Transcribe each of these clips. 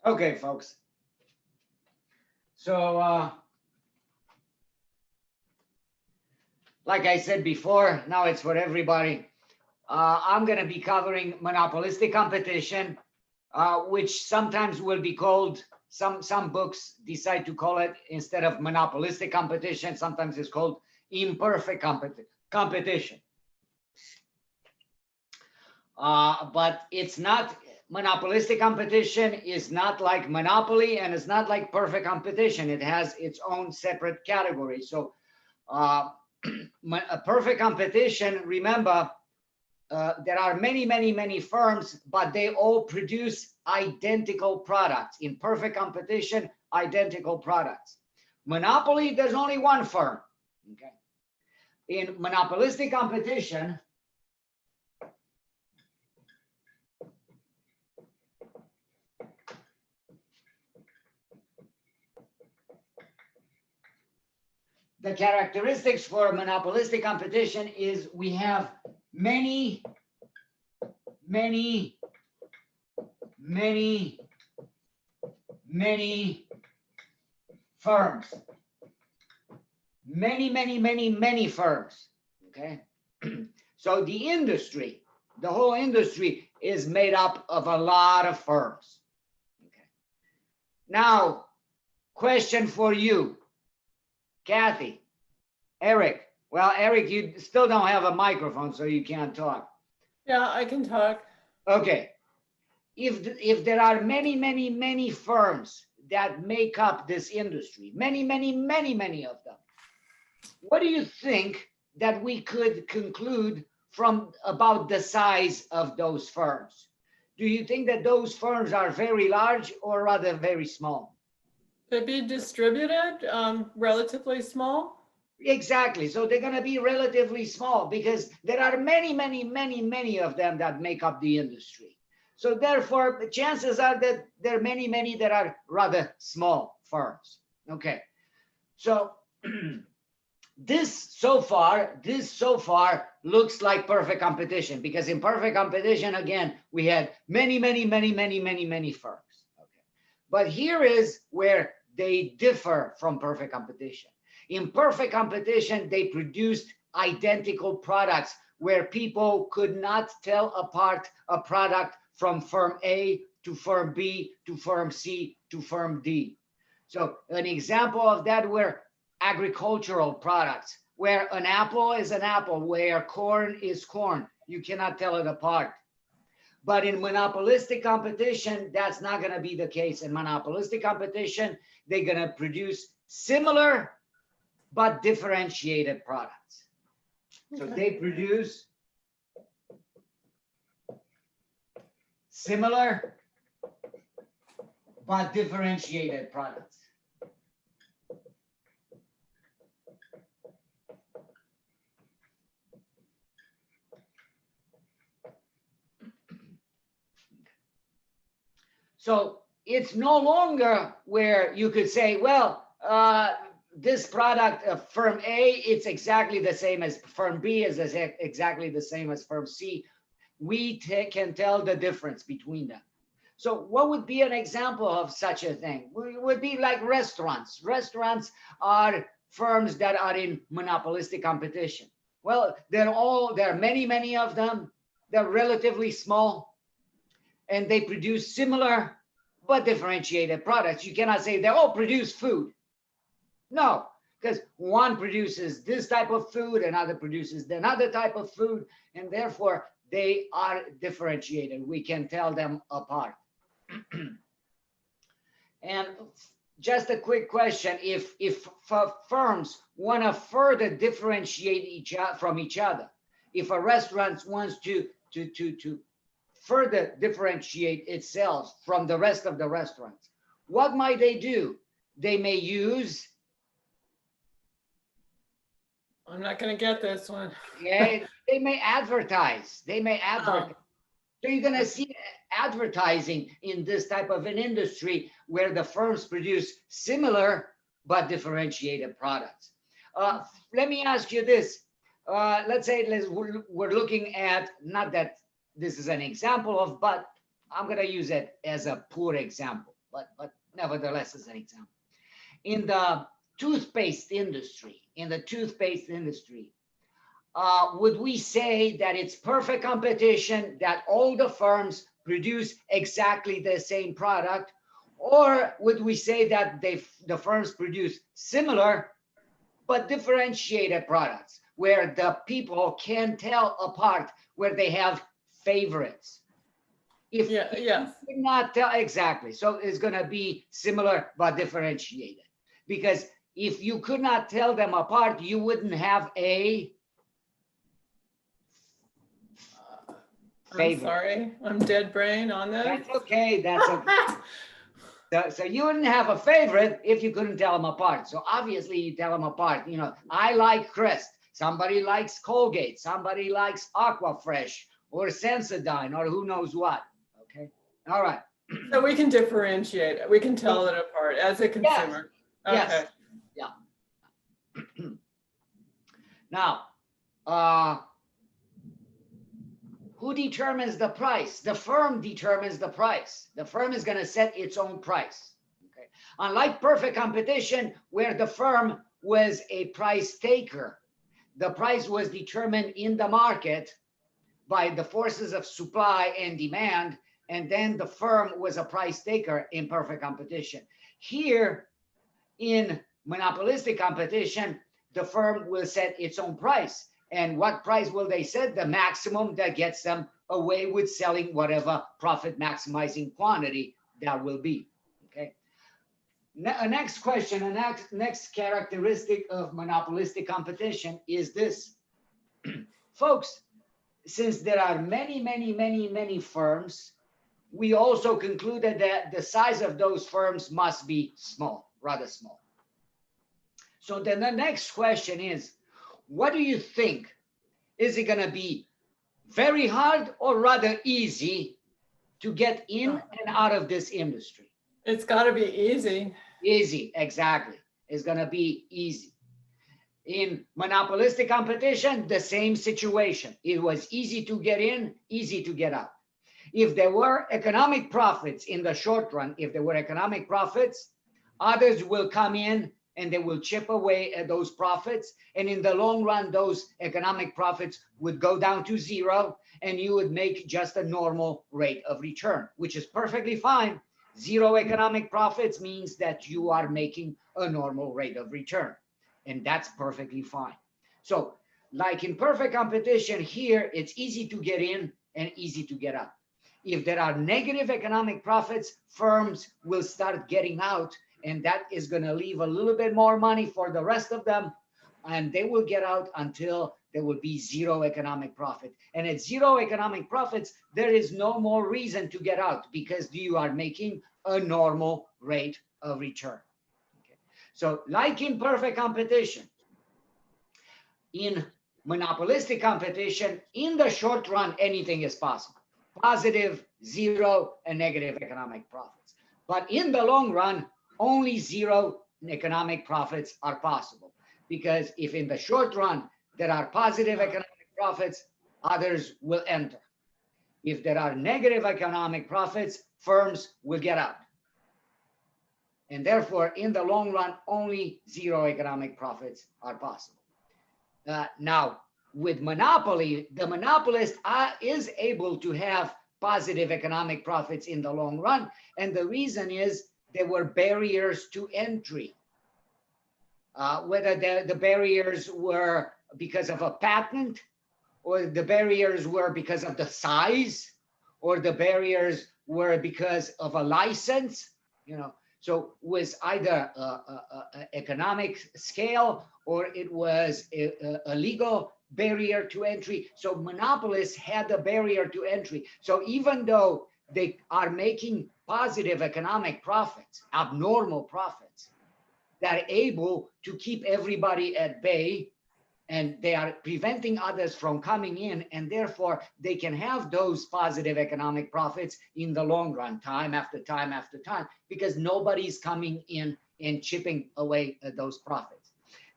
Okay, folks. So, like I said before, now it's for everybody. I'm going to be covering monopolistic competition, which sometimes will be called, some books decide to call it, instead of monopolistic competition, sometimes it's called imperfect competition. But it's not, monopolistic competition is not like monopoly, and it's not like perfect competition. It has its own separate category. So a perfect competition, remember, there are many firms, but they all produce identical products. In perfect competition, identical products. Monopoly, there's only one firm. Okay. In monopolistic competition, the characteristics for monopolistic competition is we have many firms. Many firms. Okay. So the industry, the whole industry is made up of a lot of firms. Okay. Now, question for you, Kathy, Eric. Well, Eric, you still don't have a microphone, so you can't talk. Yeah, I can talk. Okay. If there are many firms that make up this industry, many of them, what do you think that we could conclude from about the size of those firms? Do you think that those firms are very large or rather very small? They'd be distributed, relatively small. Exactly. So they're going to be relatively small because there are many of them that make up the industry. So therefore, the chances are that there are many that are rather small firms. Okay. So this so far looks like perfect competition, because in perfect competition, again, we had many firms. Okay. But here is where they differ from perfect competition. In perfect competition, they produced identical products where people could not tell apart a product from firm A to firm B to firm C to firm D. So an example of that were agricultural products, where an apple is an apple, where corn is corn. You cannot tell it apart. But in monopolistic competition, that's not going to be the case. In monopolistic competition, they're going to produce similar but differentiated products. So they produce similar but differentiated products. So it's no longer where you could say, well, this product of firm A, it's exactly the same as firm B, is exactly the same as firm C. We can tell the difference between them. So what would be an example of such a thing? It would be like restaurants. Restaurants are firms that are in monopolistic competition. Well, there are many of them. They're relatively small, and they produce similar but differentiated products. You cannot say they all produce food. No, because one produces this type of food, another produces another type of food, and therefore they are differentiated. We can tell them apart. And just a quick question, if firms want to further differentiate from each other, if a restaurant wants to further differentiate itself from the rest of the restaurants, what might they do? They may use, I'm not going to get this one. yeah, they may advertise. They may advertise. So you're going to see advertising in this type of an industry where the firms produce similar but differentiated products. Let me ask you this. Let's say we're looking at, not that this is an example of, but I'm going to use it as a poor example. but nevertheless as an example. In the toothpaste industry, would we say that it's perfect competition, that all the firms produce exactly the same product? Or would we say that the firms produce similar but differentiated products where the people can tell apart, where they have favorites? If Yeah, you yes. cannot tell exactly, so it's going to be similar but differentiated. Because if you could not tell them apart, you wouldn't have a I'm favorite. sorry, I'm dead brain on this. That's okay. That's okay. So you wouldn't have a favorite if you couldn't tell them apart. So obviously you tell them apart. You know, I like Crest. Somebody likes Colgate. Somebody likes Aquafresh or Sensodyne or who knows what. Okay. All right. So we can differentiate it. We can tell it apart as a consumer. Yes. Okay. Yeah. Now, who determines the price? The firm determines the price. The firm is going to set its own price. Okay. Unlike perfect competition, where the firm was a price taker, the price was determined in the market by the forces of supply and demand, and then the firm was a price taker in perfect competition. Here, in monopolistic competition, the firm will set its own price. And what price will they set? The maximum that gets them away with selling whatever profit maximizing quantity that will be. Okay. Next question, next characteristic of monopolistic competition is this. Folks, since there are many firms, we also concluded that the size of those firms must be small, rather small. So then the next question is, what do you think? Is it going to be very hard or rather easy to get in and out of this industry? It's got to be easy. Easy, exactly. It's going to be easy. In monopolistic competition, the same situation. It was easy to get in, easy to get out. If there were economic profits in the short run, if there were economic profits, others will come in and they will chip away at those profits. And in the long run, those economic profits would go down to zero and you would make just a normal rate of return, which is perfectly fine. Zero economic profits means that you are making a normal rate of return. And that's perfectly fine. So like in perfect competition here, it's easy to get in and easy to get out. If there are negative economic profits, firms will start getting out, and that is going to leave a little bit more money for the rest of them, and they will get out until there will be zero economic profit. And at zero economic profits, there is no more reason to get out because you are making a normal rate of return. Okay. So like in perfect competition, in monopolistic competition, in the short run, anything is possible. Positive, zero, and negative economic profits. But in the long run, only zero economic profits are possible. Because if in the short run there are positive economic profits, others will enter. If there are negative economic profits, firms will get out. And therefore, in the long run, only zero economic profits are possible. Now, with monopoly, the monopolist is able to have positive economic profits in the long run. And the reason is there were barriers to entry. Whether the barriers were because of a patent, or the barriers were because of the size, or the barriers were because of a license, so it was either economic scale or it was a legal barrier to entry. So monopolists had a barrier to entry. So even though they are making positive economic profits, abnormal profits, they're able to keep everybody at bay, and they are preventing others from coming in, and therefore they can have those positive economic profits in the long run, time after time after time, because nobody's coming in and chipping away at those profits.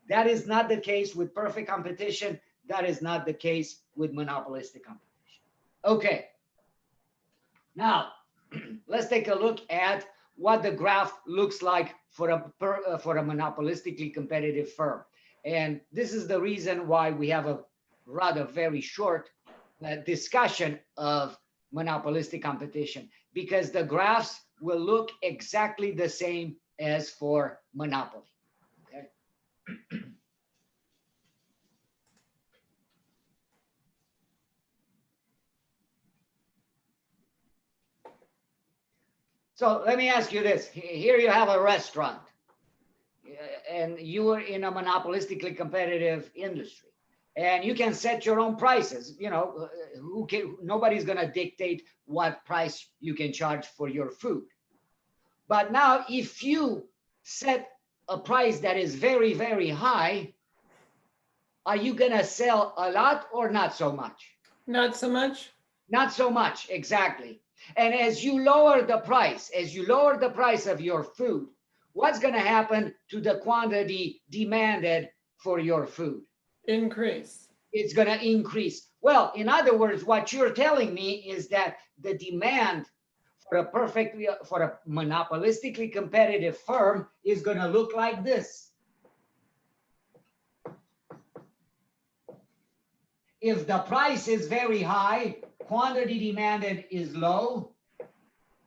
That is not the case with perfect competition. That is not the case with monopolistic competition. Okay. Now, let's take a look at what the graph looks like for a monopolistically competitive firm. And this is the reason why we have a rather very short discussion of monopolistic competition, because the graphs will look exactly the same as for monopoly. Okay. So let me ask you this. Here you have a restaurant, and you are in a monopolistically competitive industry, and you can set your own prices. You know, nobody's going to dictate what price you can charge for your food. But now, if you set a price that is very, very high, are you going to sell a lot or not so much? Not so much. Not so much, exactly. And as you lower the price, of your food, what's going to happen to the quantity demanded for your food? Increase. It's going to increase. Well, in other words, what you're telling me is that the demand for a monopolistically competitive firm is going to look like this. If the price is very high, quantity demanded is low.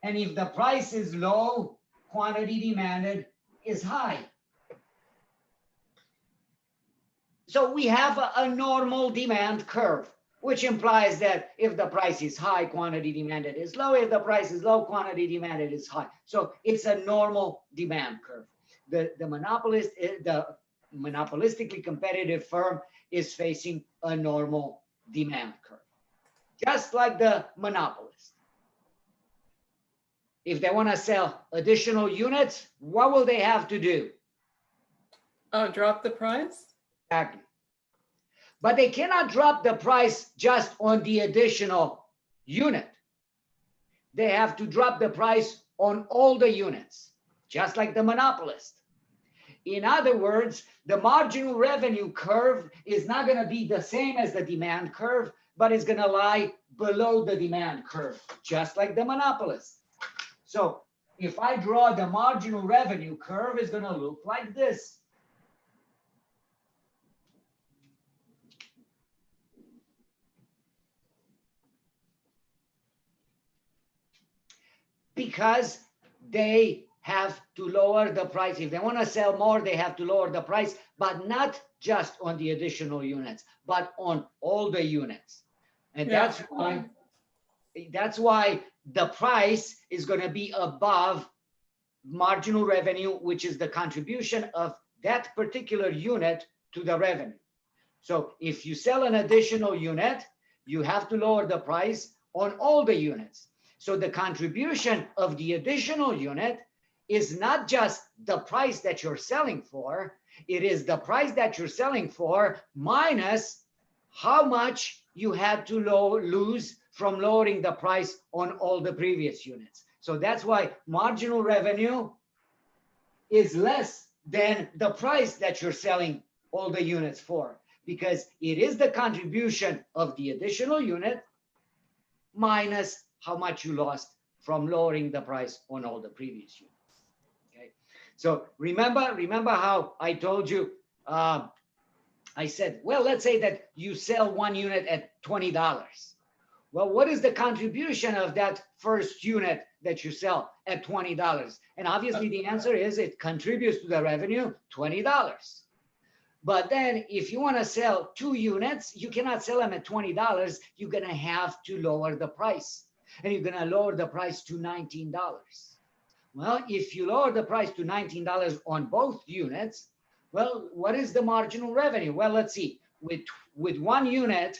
And if the price is low, quantity demanded is high. So we have a normal demand curve, which implies that if the price is high, quantity demanded is low. If the price is low, quantity demanded is high. So it's a normal demand curve. The monopolistically competitive firm is facing a normal demand curve, just like the monopolist. If they want to sell additional units, what will they have to do? Oh, drop the price? Exactly. But they cannot drop the price just on the additional unit. They have to drop the price on all the units, just like the monopolist. In other words, the marginal revenue curve is not going to be the same as the demand curve, but it's going to lie below the demand curve, just like the monopolist. So if I draw the marginal revenue curve, it's going to look like this. Because they have to lower the price. If they want to sell more, they have to lower the price, but not just on the additional units, but on all the units. And Yeah. that's why the price is going to be above marginal revenue, which is the contribution of that particular unit to the revenue. So if you sell an additional unit, you have to lower the price on all the units. So the contribution of the additional unit is not just the price that you're selling for, it is the price that you're selling for minus how much you had to lose from lowering the price on all the previous units. So that's why marginal revenue is less than the price that you're selling all the units for, because it is the contribution of the additional unit minus how much you lost from lowering the price on all the previous units. Okay, so remember how I told you, I said, well, let's say that you sell one unit at $20. Well, what is the contribution of that first unit that you sell at $20? And obviously the answer is it contributes to the revenue $20. But then if you want to sell 2 units, you cannot sell them at $20. You're going to have to lower the price. And you're going to lower the price to $19. Well, if you lower the price to $19 on both units, well, what is the marginal revenue? Well, let's see. With 1 unit,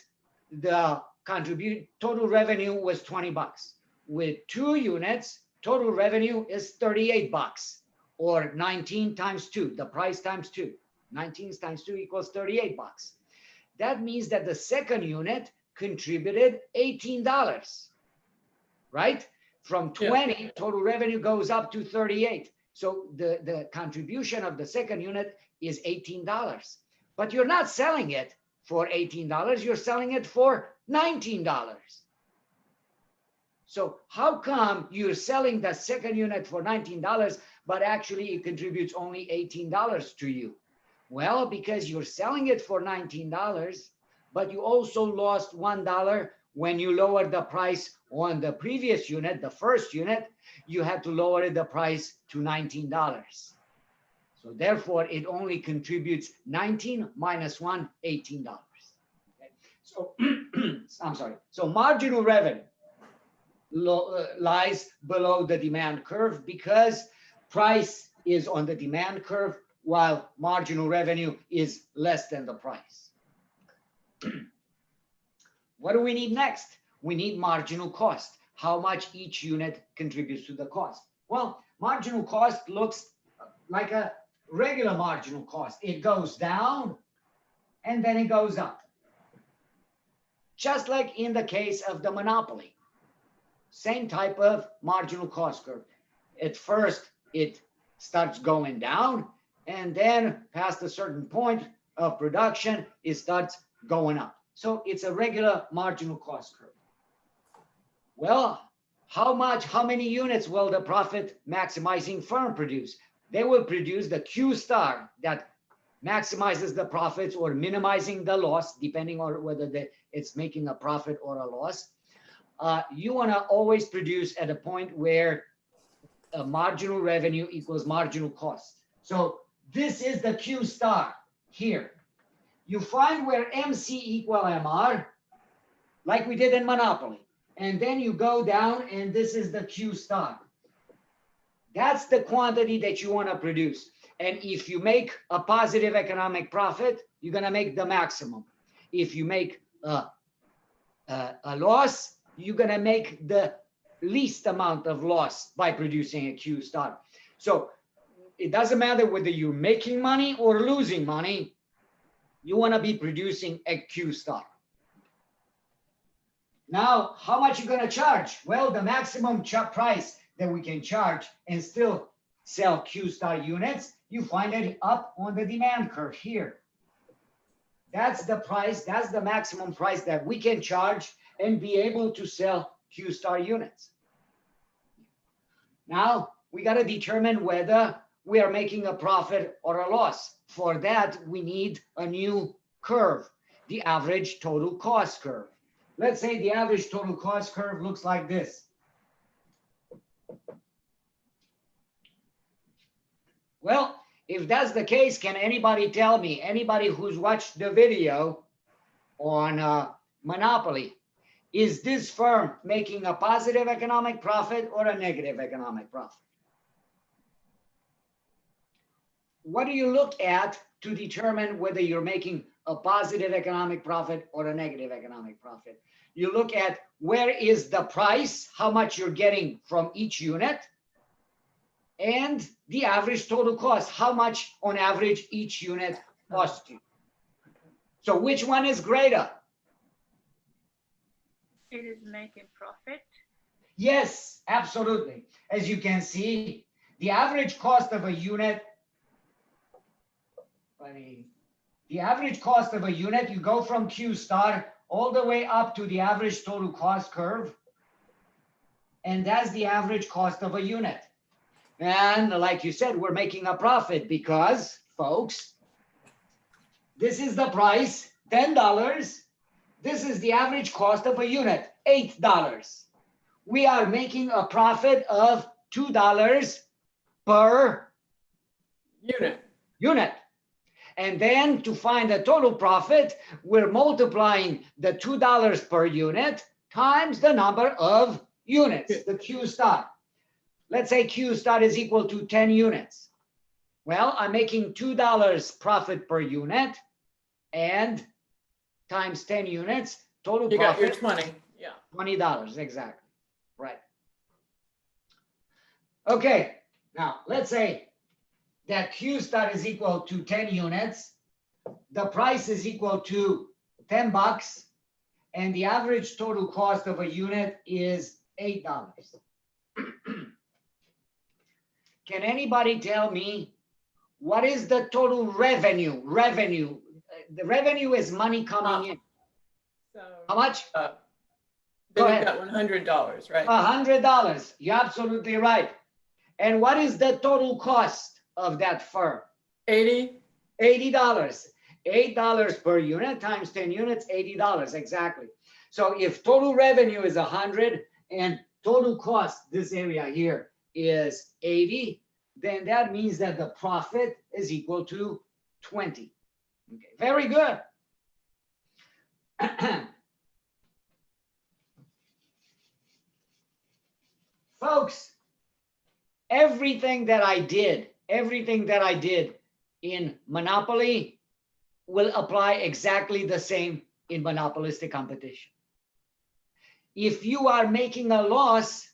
the total revenue was $20. With 2 units, total revenue is $38, or 19 times 2, the price times 2. 19 times 2 equals $38. That means that the second unit contributed $18, right? From 20, total revenue goes up to 38. So the contribution of the second unit is $18. But you're not selling it for $18, you're selling it for $19. So how come you're selling the second unit for $19, but actually it contributes only $18 to you? Well, because you're selling it for $19, but you also lost $1 when you lowered the price on the previous unit, the first unit, you had to lower the price to $19. So therefore, it only contributes 19 minus 1, $18. Okay. So I'm sorry. So marginal revenue lies below the demand curve because price is on the demand curve while marginal revenue is less than the price. What do we need next? We need marginal cost. How much each unit contributes to the cost. Well, marginal cost looks like a regular marginal cost. It goes down and then it goes up. Just like in the case of the monopoly. Same type of marginal cost curve. At first, it starts going down, and then past a certain point of production, it starts going up. So it's a regular marginal cost curve. Well, how many units will the profit maximizing firm produce? They will produce the Q star that maximizes the profits or minimizing the loss, depending on whether it's making a profit or a loss. You want to always produce at a point where a marginal revenue equals marginal cost. So this is the Q star here. You find where MC equal MR, like we did in Monopoly. And then you go down and this is the Q star. That's the quantity that you want to produce. And if you make a positive economic profit, you're going to make the maximum. If you make a loss, you're going to make the least amount of loss by producing a Q star. So it doesn't matter whether you're making money or losing money, you want to be producing a Q star. Now, how much are you going to charge? Well, the maximum price that we can charge and still sell Q star units, you find it up on the demand curve here. That's the price, that's the maximum price that we can charge and be able to sell Q star units. Now, we got to determine whether we are making a profit or a loss. For that, we need a new curve, the average total cost curve. Let's say the average total cost curve looks like this. Well, if that's the case, can anybody tell me, anybody who's watched the video on Monopoly, is this firm making a positive economic profit or a negative economic profit? What do you look at to determine whether you're making a positive economic profit or a negative economic profit? You look at where is the price, how much you're getting from each unit, and the average total cost, how much on average each unit costs you. So which one is greater? It is making profit. Yes, absolutely. As you can see, the average cost of a unit, you go from Q star all the way up to the average total cost curve. And that's the average cost of a unit. And like you said, we're making a profit because, folks, this is the price, $10. This is the average cost of a unit, $8. We are making a profit of $2 per unit. And then to find the total profit, we're multiplying the $2 per unit times the number of units, the Q star. Let's say Q star is equal to 10 units. Well, I'm making $2 profit per unit and times 10 units, total You profit. got your 20, yeah. $20, exactly, right. Okay, now let's say that Q star is equal to 10 units, the price is equal to $10, and the average total cost of a unit is $8. Can anybody tell me what is the total revenue? The revenue is money coming in. So How much? Go Then you've ahead. got $100, right? $100. You're absolutely right. And what is the total cost of that firm? 80. $80. $8 per unit times 10 units, $80. Exactly. So if total revenue is 100 and total cost, this area here is 80, then that means that the profit is equal to 20. Okay, very good. Folks, everything that I did in Monopoly will apply exactly the same in monopolistic competition. If you are making a loss,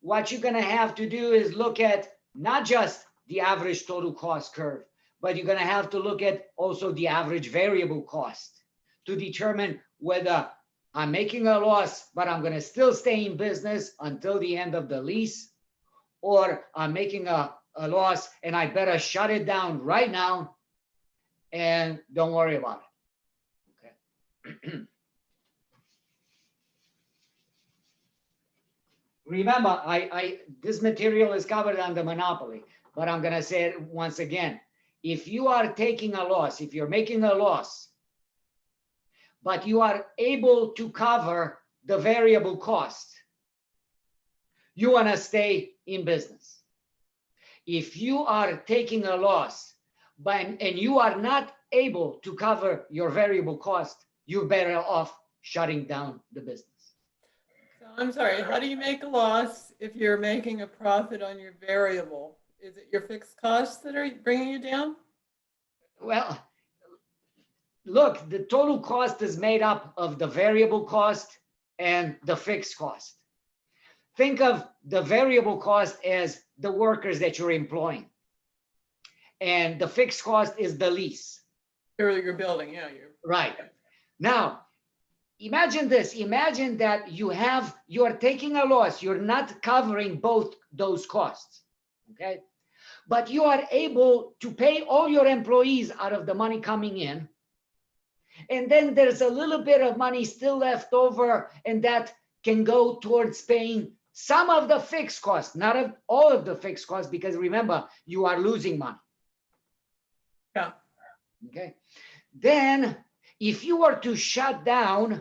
what you're going to have to do is look at not just the average total cost curve, but you're going to have to look at also the average variable cost to determine whether I'm making a loss, but I'm going to still stay in business until the end of the lease, or I'm making a loss and I better shut it down right now and don't worry about it. Okay. Remember, this material is covered under Monopoly, but I'm going to say it once again. If you are taking a loss, if you're making a loss, but you are able to cover the variable cost, you want to stay in business. If you are taking a loss, and you are not able to cover your variable cost, you're better off shutting down the business. So I'm sorry, how do you make a loss if you're making a profit on your variable? Is it your fixed costs that are bringing you down? Well, look, the total cost is made up of the variable cost and the fixed cost. Think of the variable cost as the workers that you're employing. And the fixed cost is the lease. You're building, yeah. Right. Now, imagine this. Imagine that you're taking a loss. You're not covering both those costs. Okay. But you are able to pay all your employees out of the money coming in. And then there's a little bit of money still left over, and that can go towards paying some of the fixed costs, not all of the fixed costs, because remember, you are losing money. Yeah. Okay. Then if you were to shut down,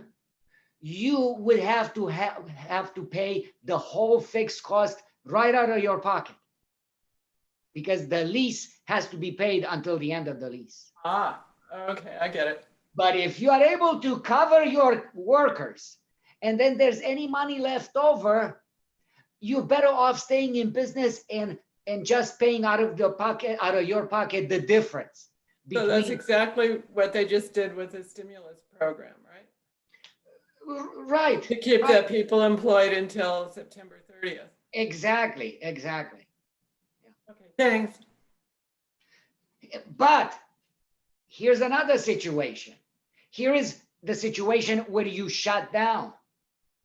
you would have to pay the whole fixed cost right out of your pocket, because the lease has to be paid until the end of the lease. Ah, okay, I get it. But if you are able to cover your workers and then there's any money left over, you're better off staying in business and just paying out of your pocket the difference. So that's exactly what they just did with the stimulus program, right? Right. To keep the people employed until September 30th. Exactly. Okay, thanks. But here's another situation. Here is the situation where you shut down.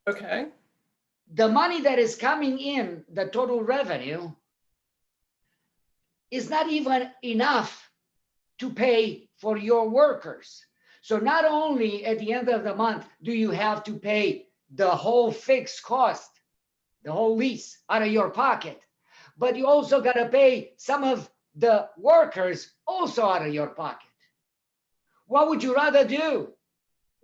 Okay. The money that is coming in, the total revenue, is not even enough to pay for your workers. So not only at the end of the month do you have to pay the whole fixed cost, the whole lease out of your pocket, but you also got to pay some of the workers also out of your pocket. What would you rather do?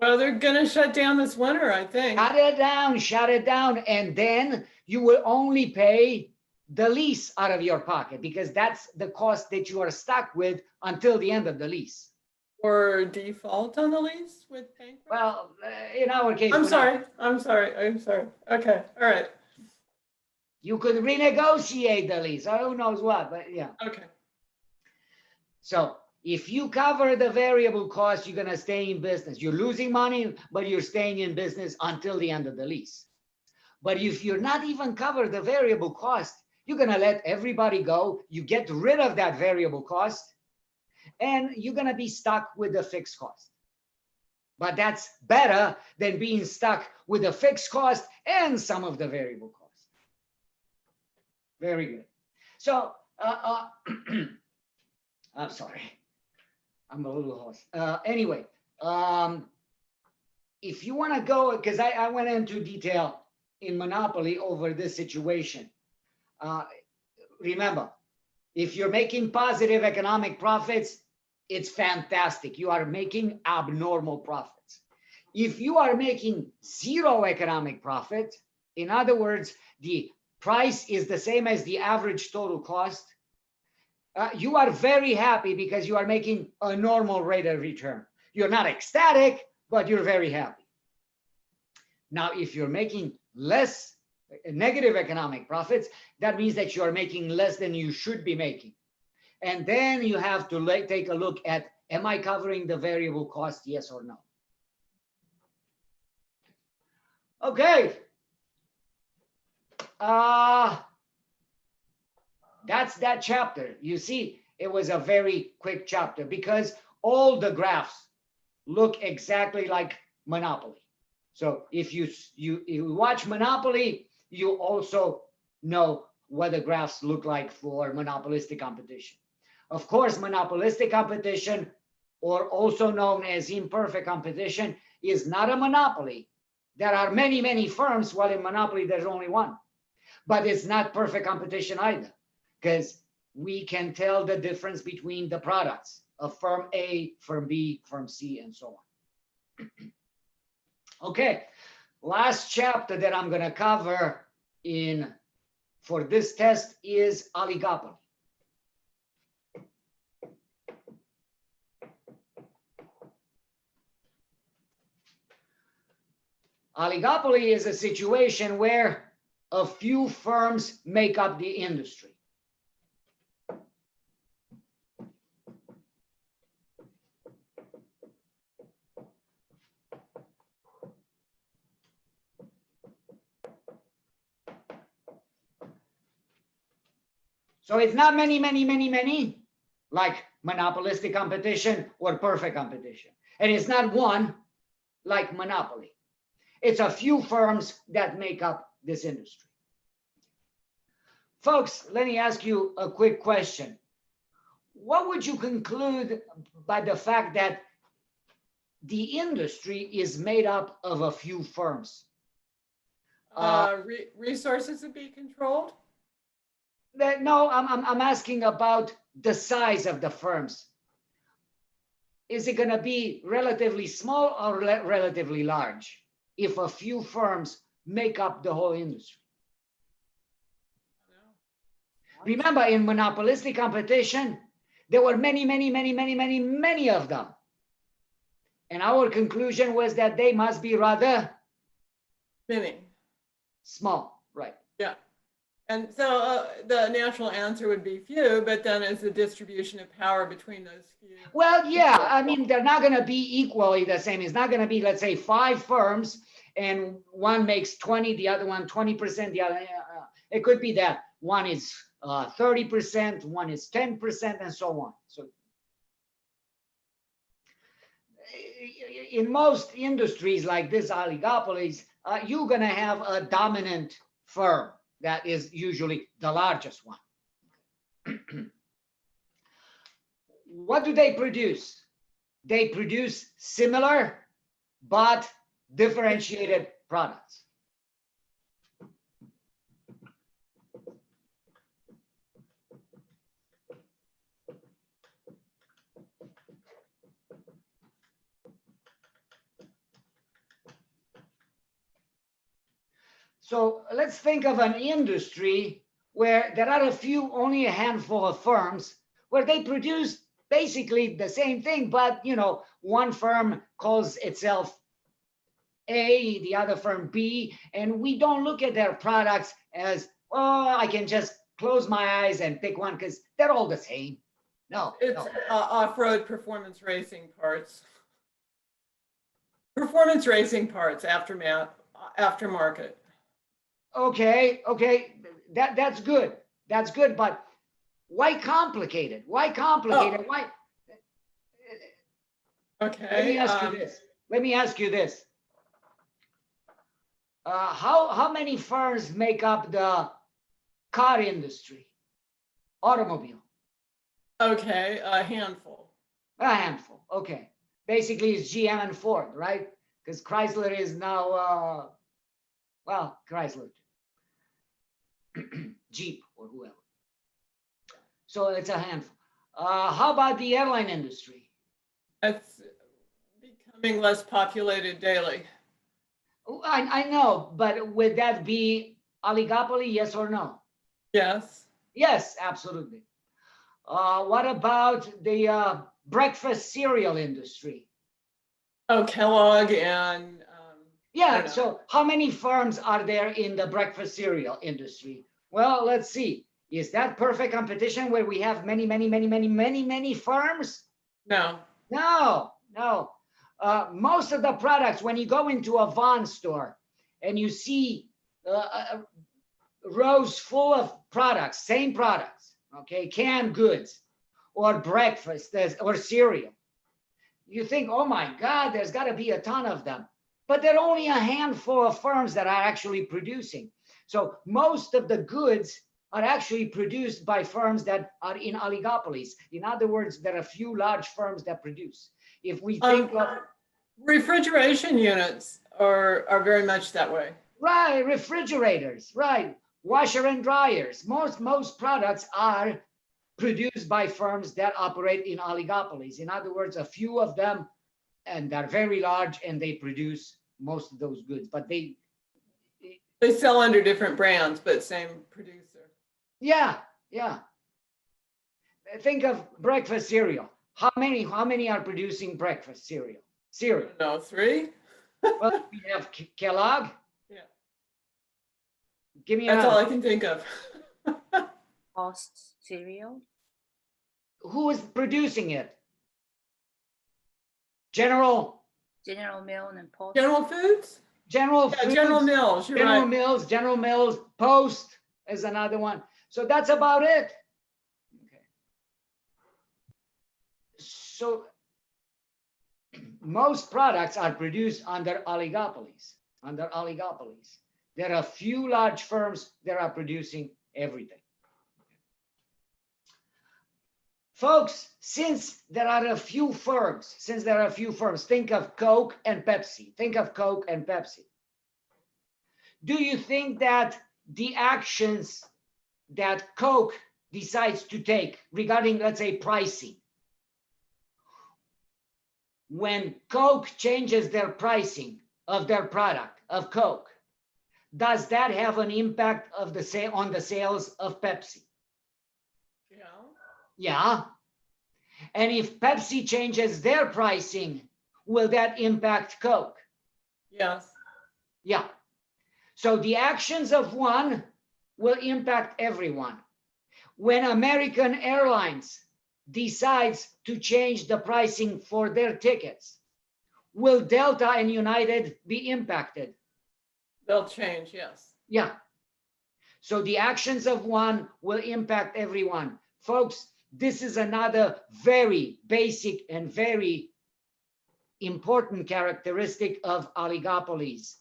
Well, they're going to shut down this winter, I think. Shut it down, and then you will only pay the lease out of your pocket, because that's the cost that you are stuck with until the end of the lease. Or default on the lease with bankruptcy? Well, in our case, I'm sorry. Okay, all right. You could renegotiate the lease, or who knows what, but yeah. Okay. So if you cover the variable cost, you're going to stay in business. You're losing money, but you're staying in business until the end of the lease. But if you're not even cover the variable cost, you're going to let everybody go. You get rid of that variable cost, and you're going to be stuck with the fixed cost. But that's better than being stuck with the fixed cost and some of the variable cost. Very good. So, I'm sorry. I'm a little hoarse. Anyway, if you want to go, because I went into detail in Monopoly over this situation. Remember, if you're making positive economic profits, it's fantastic. You are making abnormal profits. If you are making zero economic profit, in other words, the price is the same as the average total cost, you are very happy because you are making a normal rate of return. You're not ecstatic, but you're very happy. Now, if you're making less negative economic profits, that means that you are making less than you should be making. And then you have to take a look at, am I covering the variable cost, yes or no? Okay. That's that chapter. You see, it was a very quick chapter because all the graphs look exactly like Monopoly. So if you watch Monopoly, you also know what the graphs look like for monopolistic competition. Of course, monopolistic competition, or also known as imperfect competition, is not a monopoly. There are many, many firms, while in Monopoly there's only one. But it's not perfect competition either, because we can tell the difference between the products of firm A, firm B, firm C, and so on. Okay, last chapter that I'm going to cover for this test is oligopoly. Oligopoly is a situation where a few firms make up the industry. So it's not many, many, many, many, like monopolistic competition or perfect competition. And it's not one, like monopoly. It's a few firms that make up this industry. Folks, let me ask you a quick question. What would you conclude by the fact that the industry is made up of a few firms? Resources to be controlled? No, I'm asking about the size of the firms. Is it going to be relatively small or relatively large if a few firms make up the whole industry? Remember, in monopolistic competition, there were many, many, many, many, many, many of them. And our conclusion was that they must be rather many. Small, right? Yeah. And so the natural answer would be few, but then is the distribution of power between those few? Well, yeah, I mean, they're not going to be equally the same. It's not going to be, let's say, 5 firms and one makes 20, the other one 20%, the other, it could be that one is 30%, one is 10%, and so on. So in most industries like this oligopolies, you're going to have a dominant firm that is usually the largest one. What do they produce? They produce similar but differentiated products. So let's think of an industry where there are only a handful of firms where they produce basically the same thing, but one firm calls itself A, the other firm B, and we don't look at their products as, oh, I can just close my eyes and pick one because they're all the same. No. It's off-road performance racing parts. Performance racing parts, aftermarket. Okay, that's good. That's good, but why complicated? Why complicated? Why? Okay. Let me ask you this. How many firms make up the car industry, automobile? Okay, a handful. A handful. Okay. Basically, it's GM and Ford, right? because Chrysler is now, well, Chrysler, Jeep or whoever. So it's a handful. How about the airline industry? It's becoming less populated daily. I know, but would that be oligopoly, yes or no? Yes. Yes, absolutely. What about the breakfast cereal industry? Oh, Kellogg and I Yeah, don't know. so how many firms are there in the breakfast cereal industry? Well, let's see. Is that perfect competition where we have many, many, many, many, many, many firms? No. No, no. Most of the products, when you go into a Vaughn store and you see rows full of products, same products, okay, canned goods or breakfast or cereal, you think, oh my God, there's got to be a ton of them. But there are only a handful of firms that are actually producing. So most of the goods are actually produced by firms that are in oligopolies. In other words, there are a few large firms that produce. If we think of refrigeration units are very much that way. right, refrigerators, right, washer and dryers. Most products are produced by firms that operate in oligopolies. In other words, a few of them, and they're very large, and they produce most of those goods. But they sell under different brands, but same producer. yeah. Think of breakfast cereal. How many are producing breakfast cereal? No, 3. Well, we have Kellogg. Yeah. Give me That's another. all I can think of. Cost cereal. Who is producing it? General Mills and Post. General Foods? General Yeah, Foods, General Mills. You're General right. Mills, General Mills, Post is another one. So that's about it. Okay. So most products are produced under oligopolies. There are a few large firms that are producing everything. Folks, since there are a few firms, think of Coke and Pepsi. Do you think that the actions that Coke decides to take regarding, let's say, pricing, when Coke changes their pricing of their product, of Coke, does that have an impact on the sales of Pepsi? Yeah. Yeah. And if Pepsi changes their pricing, will that impact Coke? Yes. Yeah. So the actions of one will impact everyone. When American Airlines decides to change the pricing for their tickets, will Delta and United be impacted? They'll change, yes. Yeah. So the actions of one will impact everyone. Folks, this is another very basic and very important characteristic of oligopolies.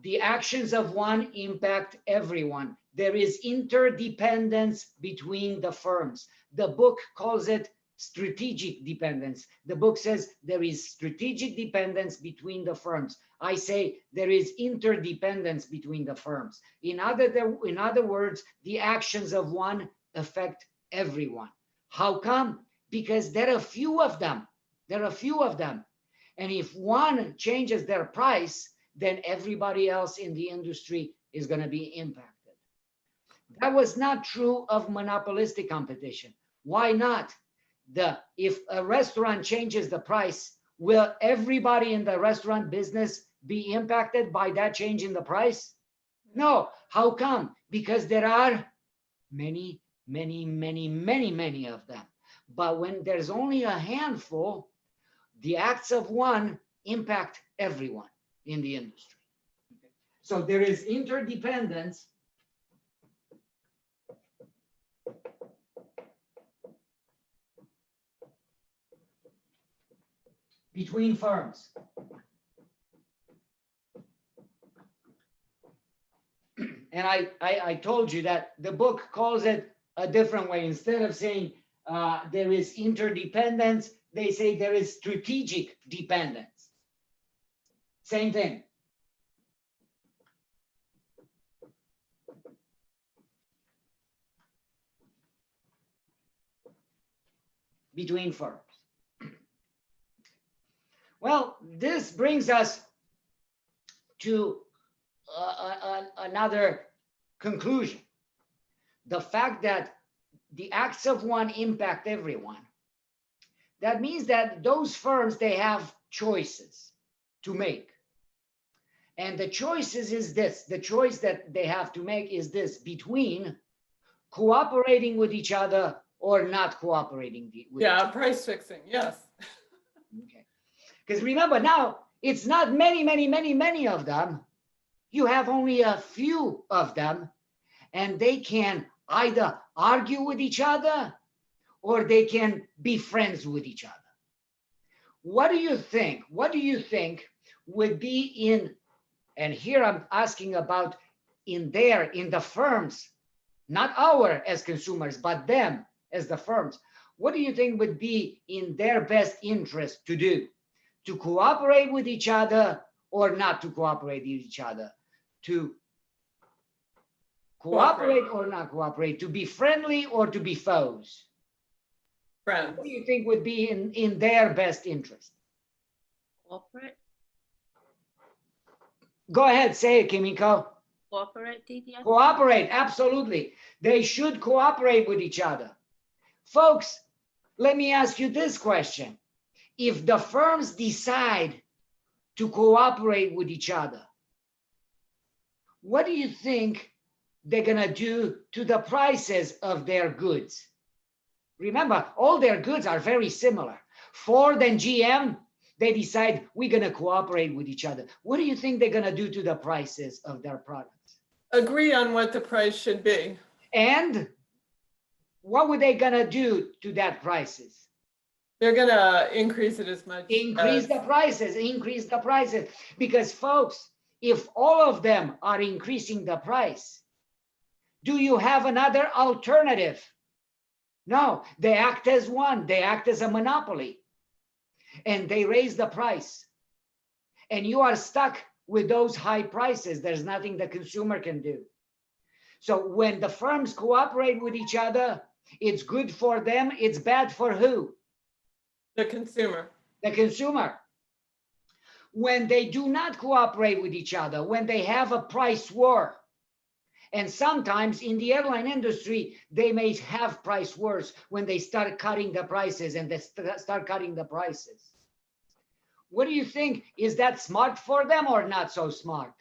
The actions of one impact everyone. There is interdependence between the firms. The book calls it strategic dependence. The book says there is strategic dependence between the firms. I say there is interdependence between the firms. In other words, the actions of one affect everyone. How come? Because there are a few of them. And if one changes their price, then everybody else in the industry is going to be impacted. That was not true of monopolistic competition. Why not? If a restaurant changes the price, will everybody in the restaurant business be impacted by that change in the price? No. How come? Because there are many of them. But when there's only a handful, the acts of one impact everyone in the industry. So there is interdependence between firms. And I told you that the book calls it a different way. Instead of saying there is interdependence, they say there is strategic dependence. Same thing. Between firms. Well, this brings us to another conclusion. The fact that the acts of one impact everyone. That means that those firms, they have choices to make. And the choices is this, the choice that they have to make is this, between cooperating with each other or not cooperating with each other. Price fixing, yes. Okay. Because remember now, it's not many of them. You have only a few of them, and they can either argue with each other or they can be friends with each other. What do you think? What do you think would be in, and here I'm asking about in the firms, not our as consumers, but them as the firms. What do you think would be in their best interest to do? To cooperate with each other or not to cooperate with each other? To cooperate or not cooperate? To be friendly or to be foes? Friends. What do you think would be in their best interest? Cooperate. Go ahead, say it, Kimiko. Cooperate, Didier. Cooperate, absolutely. They should cooperate with each other. Folks, let me ask you this question. If the firms decide to cooperate with each other, what do you think they're gonna do to the prices of their goods? Remember, all their goods are very similar. Ford and GM, they decide we're gonna cooperate with each other. What do you think they're gonna do to the prices of their products? Agree on what the price should be. And what were they gonna do to that prices? They're gonna increase it as much. Increase the prices. Because folks, if all of them are increasing the price, do you have another alternative? No, they act as one, they act as a monopoly. And they raise the price. And you are stuck with those high prices. There's nothing the consumer can do. So when the firms cooperate with each other, it's good for them, it's bad for who? The consumer. The consumer. When they do not cooperate with each other, when they have a price war, and sometimes in the airline industry, they may have price wars when they start cutting the prices and they start cutting the prices. What do you think? Is that smart for them or not so smart?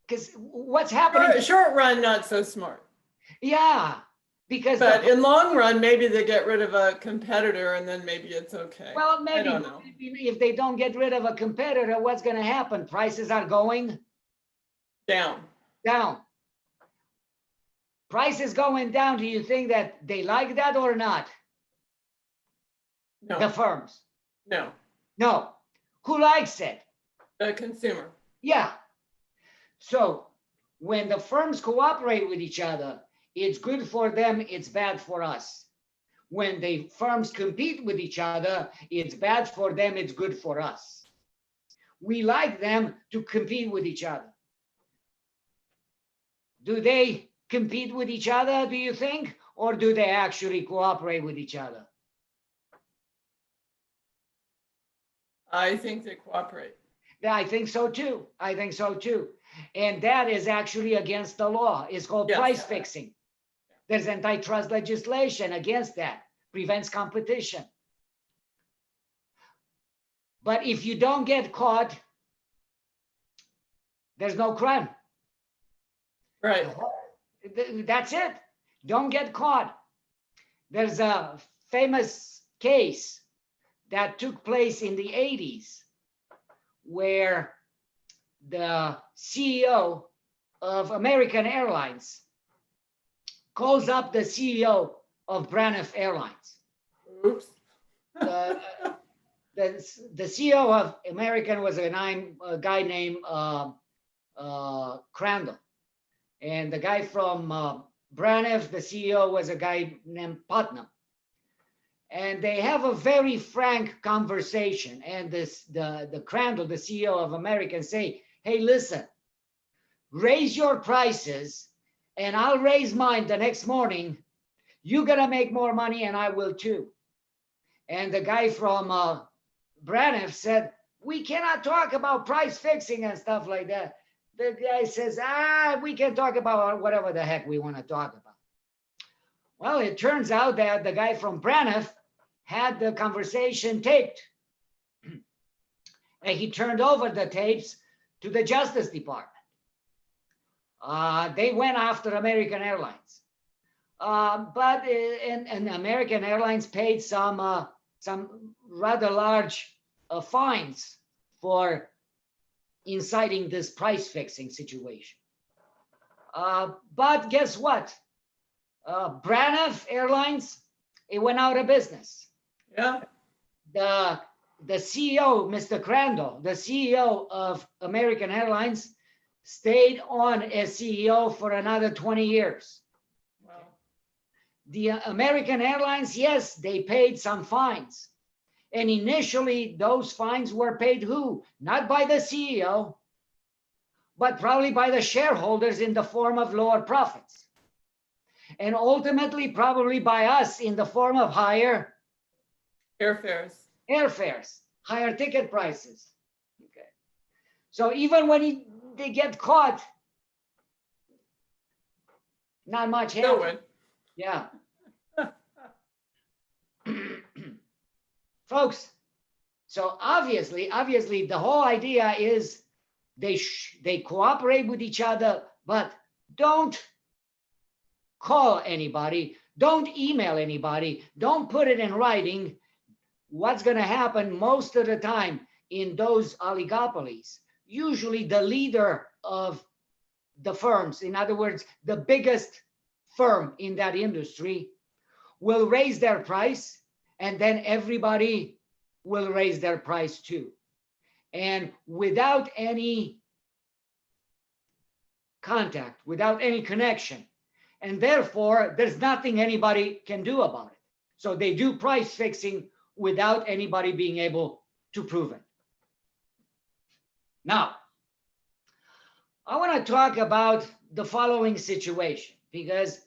Because what's happening? Short run, not so smart. Yeah, because but in long run, maybe they get rid of a competitor and then maybe it's okay. Well, maybe I don't know. If they don't get rid of a competitor, what's going to happen? Prices are going down. Down. Prices going down. Do you think that they like that or not? No. The firms. No. No. Who likes it? The consumer. Yeah. So when the firms cooperate with each other, it's good for them, it's bad for us. When the firms compete with each other, it's bad for them, it's good for us. We like them to compete with each other. Do they compete with each other, do you think? Or do they actually cooperate with each other? I think they cooperate. I think so too. I think so too. And that is actually against the law. It's called price fixing. There's antitrust legislation against that, prevents competition. But if you don't get caught, there's no crime. Right. That's it. Don't get caught. There's a famous case that took place in the 80s where the CEO of American Airlines calls up the CEO of Braniff Airlines. Oops. The CEO of American was a guy named Crandall. And the guy from Braniff, the CEO, was a guy named Putnam. and they have a very frank conversation. And the Crandall, the CEO of American, say, hey, listen, raise your prices and I'll raise mine the next morning. You're gonna make more money and I will too. And the guy from Braniff said, we cannot talk about price fixing and stuff like that. The guy says, we can talk about whatever the heck we want to talk about. Well, it turns out that the guy from Braniff had the conversation taped. And he turned over the tapes to the Justice Department. They went after American Airlines. But American Airlines paid some rather large fines for inciting this price fixing situation. But guess what? Braniff Airlines, it went out of business. Yeah. The CEO, Mr. Crandall, the CEO of American Airlines, stayed on as CEO for another 20 years. Wow. The American Airlines, yes, they paid some fines. And initially, those fines were paid who? Not by the CEO, but probably by the shareholders in the form of lower profits. And ultimately, probably by us in the form of higher airfares, higher ticket prices. Okay. So even when they get caught, not much happens. Yeah. Folks, so obviously the whole idea is they cooperate with each other, but don't call anybody, don't email anybody, don't put it in writing. What's going to happen most of the time in those oligopolies? Usually the leader of the firms, in other words, the biggest firm in that industry, will raise their price, and then everybody will raise their price too. And without any contact, without any connection. And therefore, there's nothing anybody can do about it. So they do price fixing without anybody being able to prove it. Now, I want to talk about the following situation because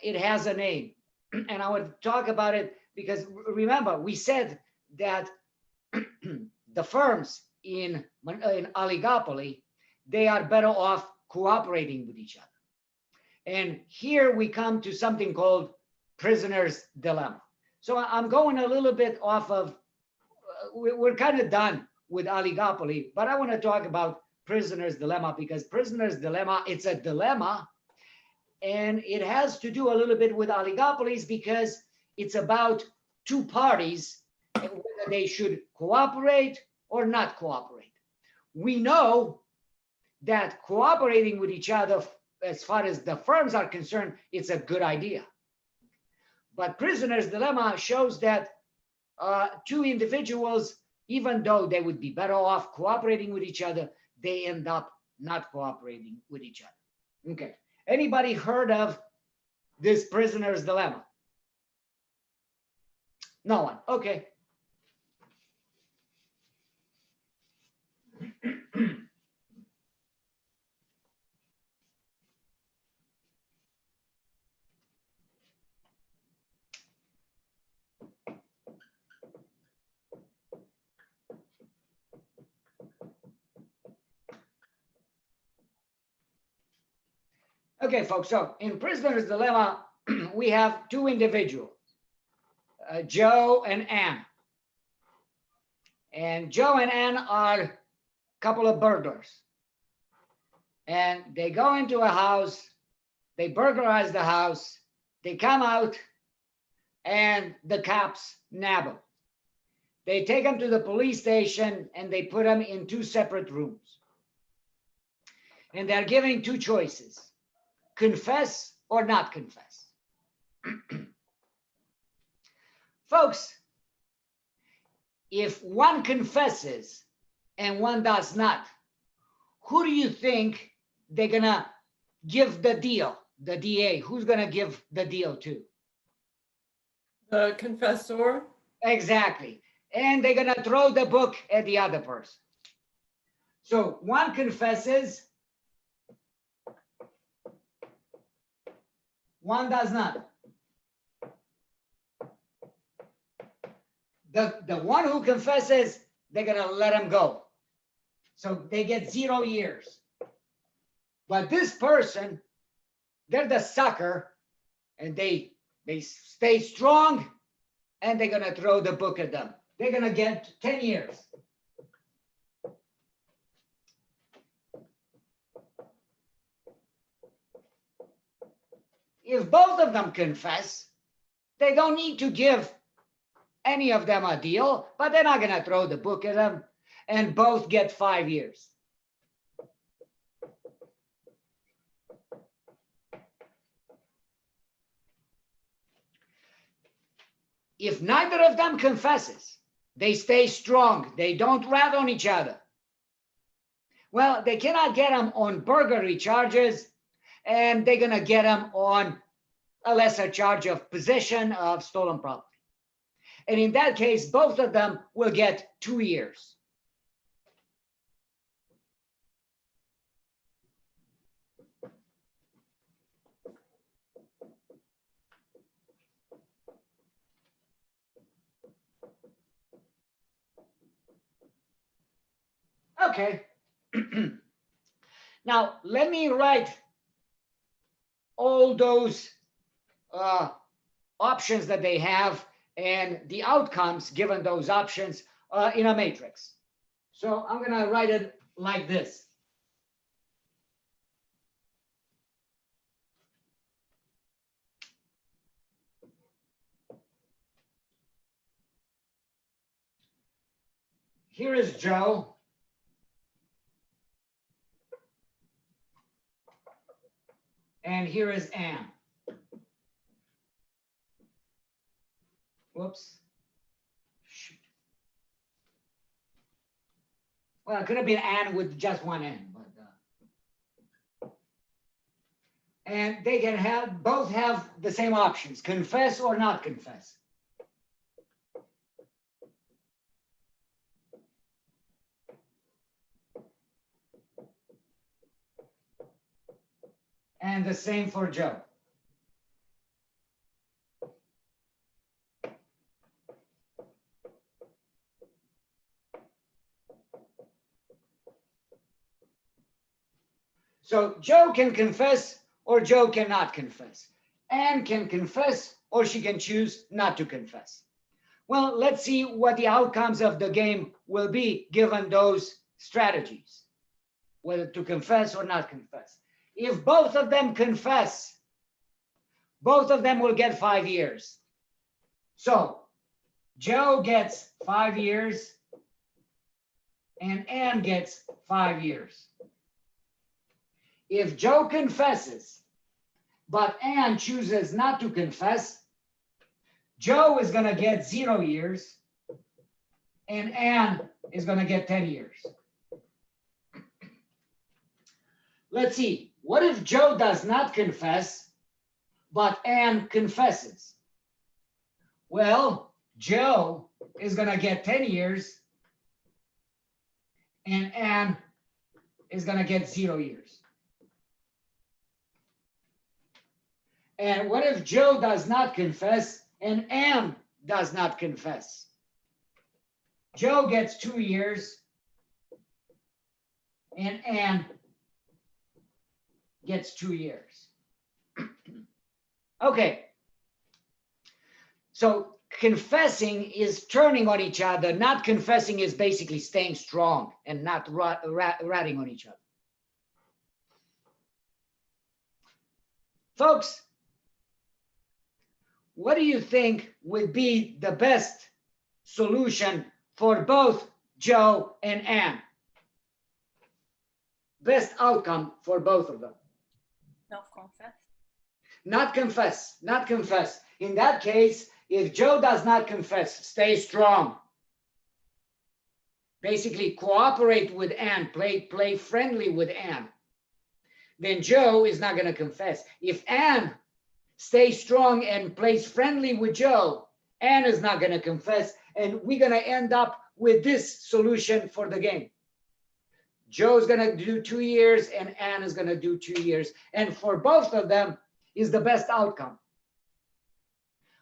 it has a name. And I would talk about it because remember, we said that the firms in oligopoly, they are better off cooperating with each other. And here we come to something called prisoner's dilemma. So I'm going a little bit off of, we're kind of done with oligopoly, but I want to talk about prisoner's dilemma because prisoner's dilemma, it's a dilemma, and it has to do a little bit with oligopolies because it's about two parties and whether they should cooperate or not cooperate. We know that cooperating with each other, as far as the firms are concerned, it's a good idea. But prisoner's dilemma shows that two individuals, even though they would be better off cooperating with each other, they end up not cooperating with each other. Okay. Anybody heard of this prisoner's dilemma? No one. Okay. Okay, folks, so in prisoner's dilemma, we have two individuals, Joe and Ann. And Joe and Ann are a couple of burglars. And they go into a house, they burglarize the house, they come out, and the cops nab them. They take them to the police station and they put them in two separate rooms. And they're giving two choices. Confess or not confess. Folks, if one confesses and one does not, who do you think they're gonna give the deal, the DA? Who's gonna give the deal to? The confessor? Exactly. And they're going to throw the book at the other person. So one confesses, one does not. The one who confesses, they're going to let him go. So they get 0 years. But this person, they're the sucker, and they stay strong, and they're going to throw the book at them. They're going to get 10 years. If both of them confess, they don't need to give any of them a deal, but they're not going to throw the book at them, and both get 5 years. If neither of them confesses, they stay strong, they don't rat on each other. Well, they cannot get them on burglary charges, and they're going to get them on a lesser charge of possession of stolen property. And in that case, both of them will get 2 years. Okay. Now, let me write all those options that they have and the outcomes given those options in a matrix. So I'm going to write it like this. Here is Joe. And here is Anne. Whoops. Shoot. Well, it could have been Anne with just one N, but and they can have both have the same options: confess or not confess. And the same for Joe. So Joe can confess or Joe cannot confess. Anne can confess or she can choose not to confess. Well, let's see what the outcomes of the game will be given those strategies, whether to confess or not confess. If both of them confess, both of them will get 5 years. So Joe gets 5 years and Anne gets 5 years. If Joe confesses, but Anne chooses not to confess, Joe is going to get 0 years and Anne is going to get 10 years. Let's see. What if Joe does not confess, but Anne confesses? Well, Joe is going to get 10 years and Anne is going to get 0 years. And what if Joe does not confess and Anne does not confess? Joe gets 2 years and Anne gets 2 years. Okay. So confessing is turning on each other. Not confessing is basically staying strong and not ratting on each other. Folks, what do you think would be the best solution for both Joe and Anne? Best outcome for both of them. Not confess. Not confess, not confess. In that case, if Joe does not confess, stay strong. Basically, cooperate with Anne, play friendly with Anne. Then Joe is not going to confess. If Anne stays strong and plays friendly with Joe, Ann is not going to confess, and we're going to end up with this solution for the game. Joe's going to do 2 years, and Ann is going to do 2 years. And for both of them is the best outcome.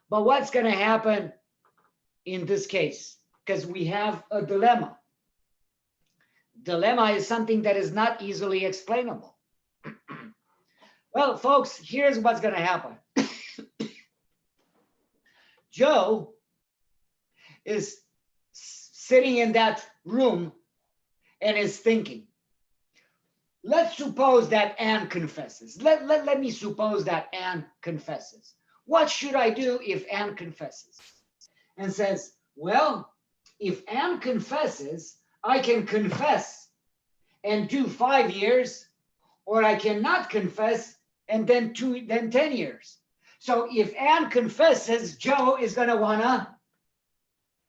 But what's going to happen in this case? Because we have a dilemma. Dilemma is something that is not easily explainable. Well, folks, here's what's going to happen. Joe is sitting in that room and is thinking. Let's suppose that Ann confesses. Let me suppose that Ann confesses. What should I do if Ann confesses? And says, well, if Ann confesses, I can confess and do 5 years, or I cannot confess and then 10 years. So if Ann confesses, Joe is going to want to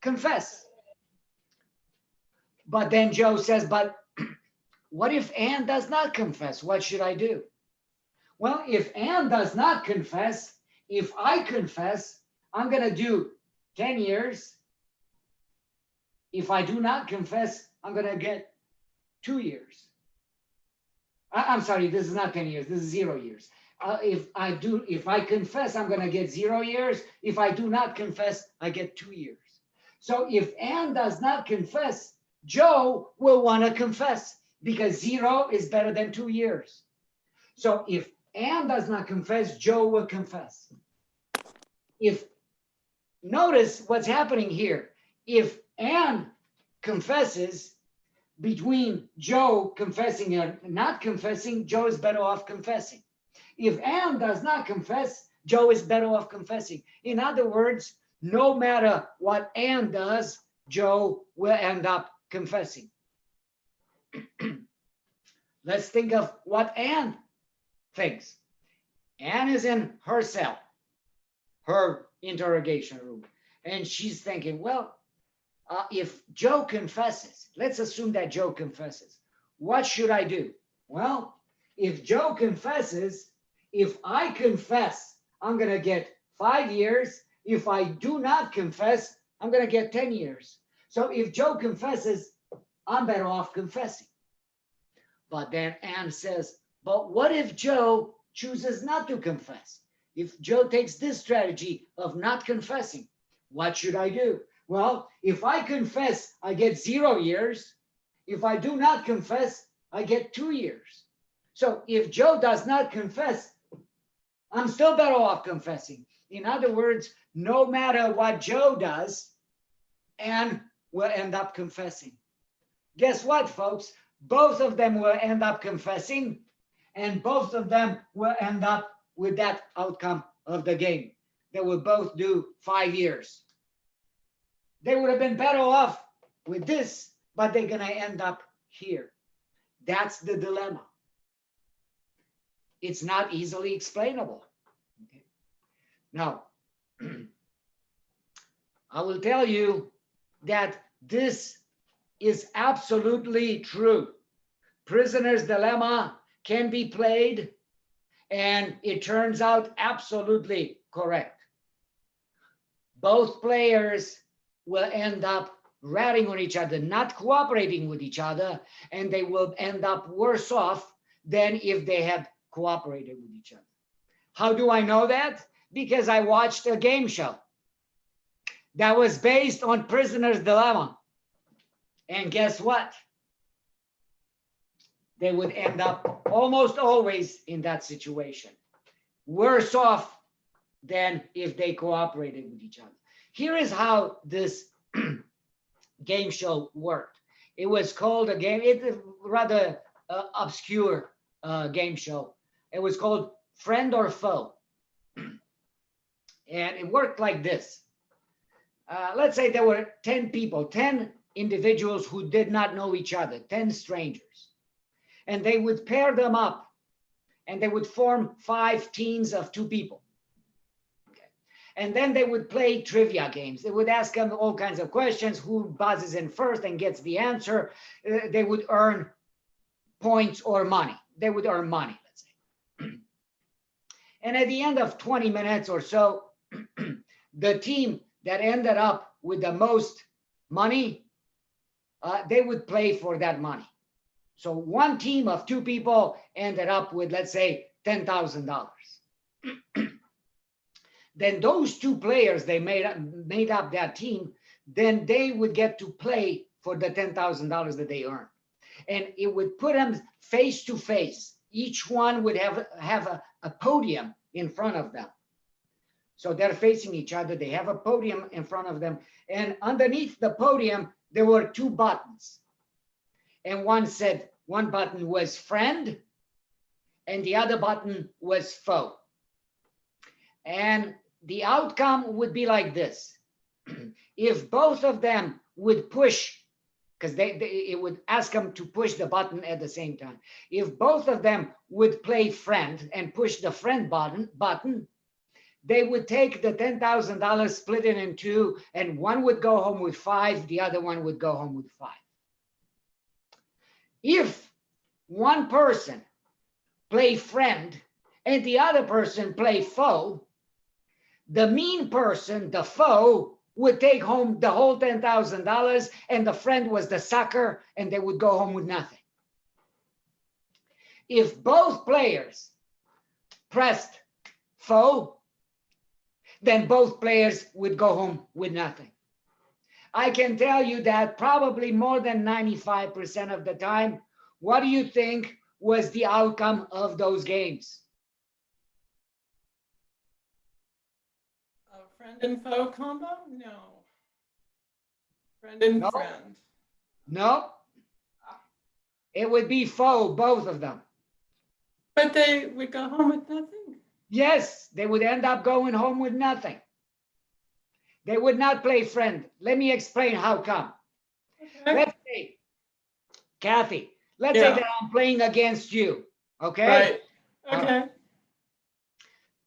confess. But then Joe says, but what if Ann does not confess? What should I do? Well, if Ann does not confess, if I confess, I'm going to do 10 years. If I do not confess, I'm going to get 2 years. I'm sorry, this is not 10 years, this is 0 years. If I confess, I'm going to get 0 years. If I do not confess, I get 2 years. So if Ann does not confess, Joe will want to confess because 0 is better than 2 years. So if Ann does not confess, Joe will confess. Notice what's happening here. If Ann confesses, between Joe confessing and not confessing, Joe is better off confessing. If Ann does not confess, Joe is better off confessing. In other words, no matter what Ann does, Joe will end up confessing. Let's think of what Ann thinks. Ann is in her cell, her interrogation room, and she's thinking, well, if Joe confesses, let's assume that Joe confesses, what should I do? Well, if Joe confesses, if I confess, I'm going to get 5 years. If I do not confess, I'm going to get 10 years. So if Joe confesses, I'm better off confessing. But then Ann says, but what if Joe chooses not to confess? If Joe takes this strategy of not confessing, what should I do? Well, if I confess, I get 0 years. If I do not confess, I get 2 years. So if Joe does not confess, I'm still better off confessing. In other words, no matter what Joe does, Ann will end up confessing. Guess what, folks? Both of them will end up confessing, and both of them will end up with that outcome of the game. They will both do 5 years. They would have been better off with this, but they're going to end up here. That's the dilemma. It's not easily explainable. Okay. Now, I will tell you that this is absolutely true. Prisoner's dilemma can be played, and it turns out absolutely correct. Both players will end up ratting on each other, not cooperating with each other, and they will end up worse off than if they had cooperated with each other. How do I know that? Because I watched a game show that was based on Prisoner's Dilemma. And guess what? They would end up almost always in that situation, worse off than if they cooperated with each other. Here is how this game show worked. It was called a game, it's a rather obscure game show. It was called Friend or Foe. And it worked like this. Let's say there were 10 people, 10 individuals who did not know each other, 10 strangers. And they would pair them up and they would form 5 teams of 2 people. Okay. And then they would play trivia games. They would ask them all kinds of questions. Who buzzes in first and gets the answer? They would earn points or money. They would earn money, let's say. And at the end of 20 minutes or so, the team that ended up with the most money, they would play for that money. So one team of two people ended up with, let's say, $10,000. Then those two players, they made up that team, then they would get to play for the $10,000 that they earned. And it would put them face to face. Each one would have a podium in front of them. So they're facing each other. They have a podium in front of them. And underneath the podium, there were two buttons. And one button was friend, and the other button was foe. And the outcome would be like this. If both of them would push, because it would ask them to push the button at the same time. If both of them would play friend and push the friend button, they would take the $10,000, split it in two, and one would go home with 5, the other one would go home with 5. If one person play friend and the other person play foe, the mean person, the foe, would take home the whole $10,000, and the friend was the sucker, and they would go home with nothing. If both players pressed foe, then both players would go home with nothing. I can tell you that probably more than 95% of the time, what do you think was the outcome of those games? A friend and foe combo? No. Friend and No. friend. No, it would be foe, both of them. But they would go home with nothing. Yes, they would end up going home with nothing. They would not play friend. Let me explain how come. Okay. Let's say, Kathy, let's Yeah. say that I'm playing against you, okay? Right. All Okay. right.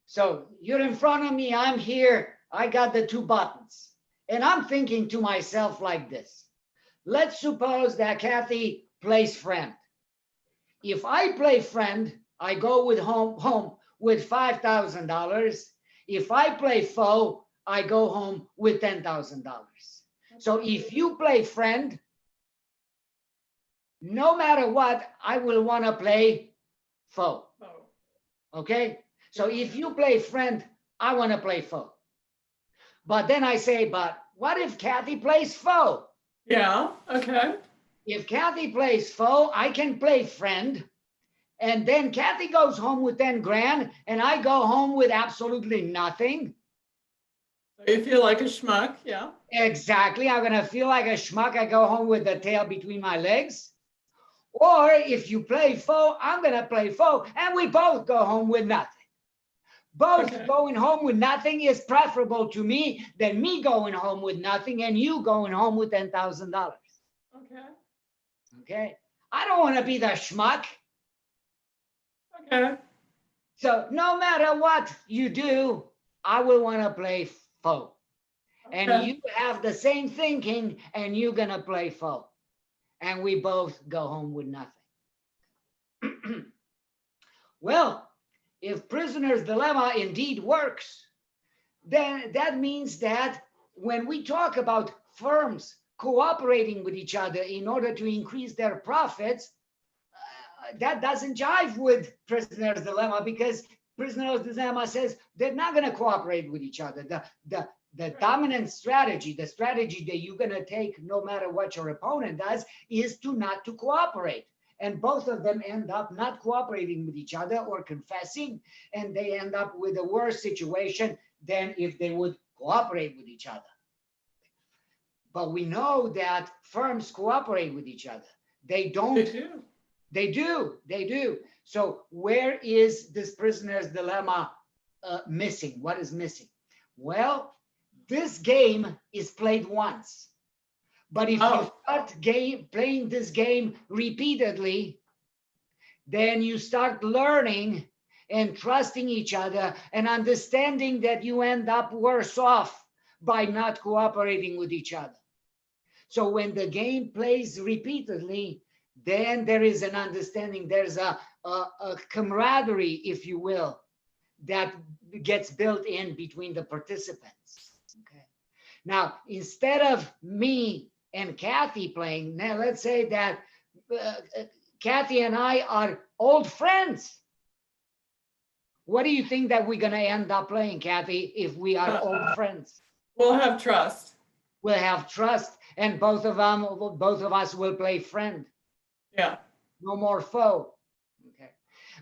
So you're in front of me, I'm here, I got the two buttons. And I'm thinking to myself like this. Let's suppose that Kathy plays friend. If I play friend, I go with home with $5,000. If I play foe, I go home with $10,000. So if you play friend, no matter what, I will want to play foe. Oh. Okay? So if you play friend, I want to play foe. But then I say, but what if Kathy plays foe? Yeah. Okay. If Kathy plays foe, I can play friend. And then Kathy goes home with 10 grand and I go home with absolutely nothing. So you feel like a schmuck, yeah. Exactly. I'm going to feel like a schmuck. I go home with the tail between my legs. Or if you play foe, I'm going to play foe. And we both go home with nothing. Both Okay. going home with nothing is preferable to me than me going home with nothing and you going home with $10,000. Okay. Okay. I don't want to be the schmuck. Okay. So no matter what you do, I will want to play foe. And Okay. you have the same thinking and you're going to play foe. And we both go home with nothing. Well, if prisoner's dilemma indeed works, then that means that when we talk about firms cooperating with each other in order to increase their profits, that doesn't jive with prisoner's dilemma, because prisoner's dilemma says they're not going to cooperate with each other. The dominant strategy, the strategy that you're going to take no matter what your opponent does, is not to cooperate. And both of them end up not cooperating with each other or confessing, and they end up with a worse situation than if they would cooperate with each other. But we know that firms cooperate with each other. They don't. They do. They do. They do. So where is this prisoner's dilemma missing? What is missing? Well, this game is played once. But if you start playing this game repeatedly, then you start learning and trusting each other and understanding that you end up worse off by not cooperating with each other. So when the game plays repeatedly, then there is an understanding, there's a camaraderie, if you will, that gets built in between the participants. Okay. Now, instead of me and Kathy playing, now let's say that Kathy and I are old friends. What do you think that we're going to end up playing, Kathy, if we are old friends? We'll have trust. We'll have trust, and both of us will play friend. Yeah. No more foe. Okay.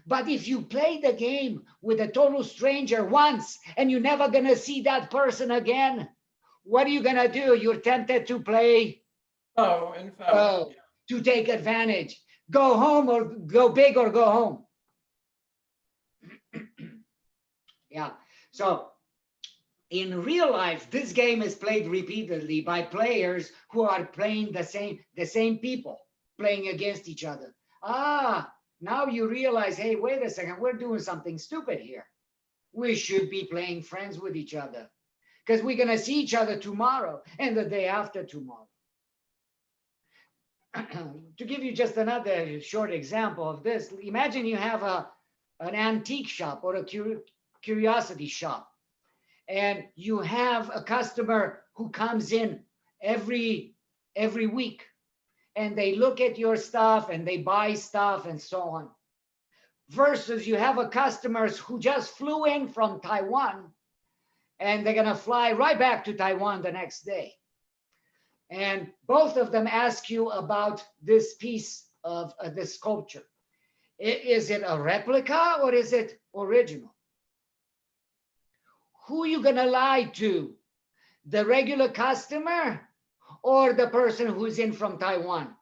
But if you play the game with a total stranger once and you're never going to see that person again, what are you going to do? You're tempted to play Oh, and foe. to take advantage. Go home or go big or go home. Yeah. So in real life, this game is played repeatedly by players who are playing the same people playing against each other. Now you realize, hey, wait a second, we're doing something stupid here. We should be playing friends with each other because we're going to see each other tomorrow and the day after tomorrow. To give you just another short example of this, imagine you have an antique shop or a curiosity shop, and you have a customer who comes in every week, and they look at your stuff and they buy stuff and so on. Versus you have a customers who just flew in from Taiwan and they're going to fly right back to Taiwan the next day. And both of them ask you about this piece of this sculpture. Is it a replica or is it original? Who are you going to lie to? The regular customer or the person who's in from Taiwan?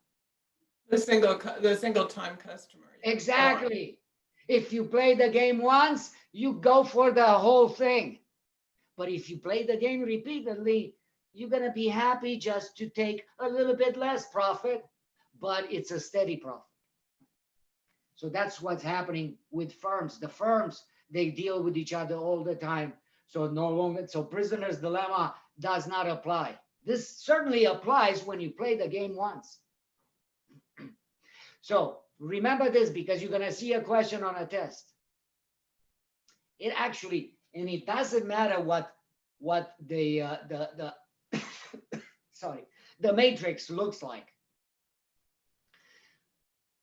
The single time customer. Exactly. If you play the game once, you go for the whole thing. But if you play the game repeatedly, you're going to be happy just to take a little bit less profit, but it's a steady profit. So that's what's happening with firms. The firms, they deal with each other all the time. So prisoner's dilemma does not apply. This certainly applies when you play the game once. So remember this, because you're going to see a question on a test. It actually, and it doesn't matter what the sorry, the matrix looks like.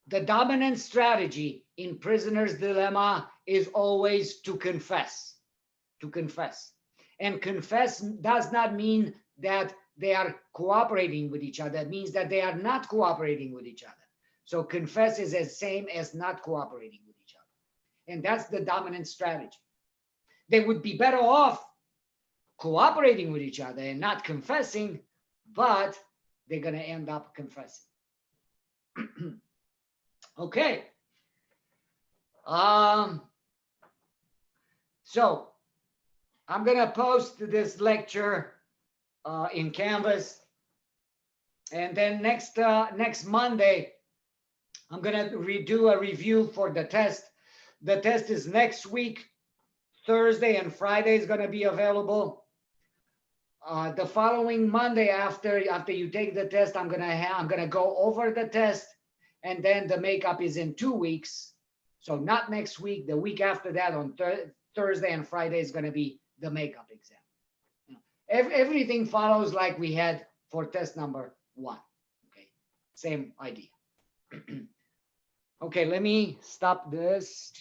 The dominant strategy in prisoner's dilemma is always to confess. To confess. And confess does not mean that they are cooperating with each other. It means that they are not cooperating with each other. So confess is the same as not cooperating with each other. And that's the dominant strategy. They would be better off cooperating with each other and not confessing, but they're going to end up confessing. Okay. So I'm going to post this lecture in Canvas. And then next Monday, I'm going to redo a review for the test. The test is next week. Thursday and Friday is going to be available. The following Monday, after you take the test, I'm going to go over the test, and then the makeup is in 2 weeks. So not next week. The week after that, on Thursday and Friday, is going to be the makeup exam. Everything follows like we had for test number 1. Okay, same idea. Okay, let me stop this.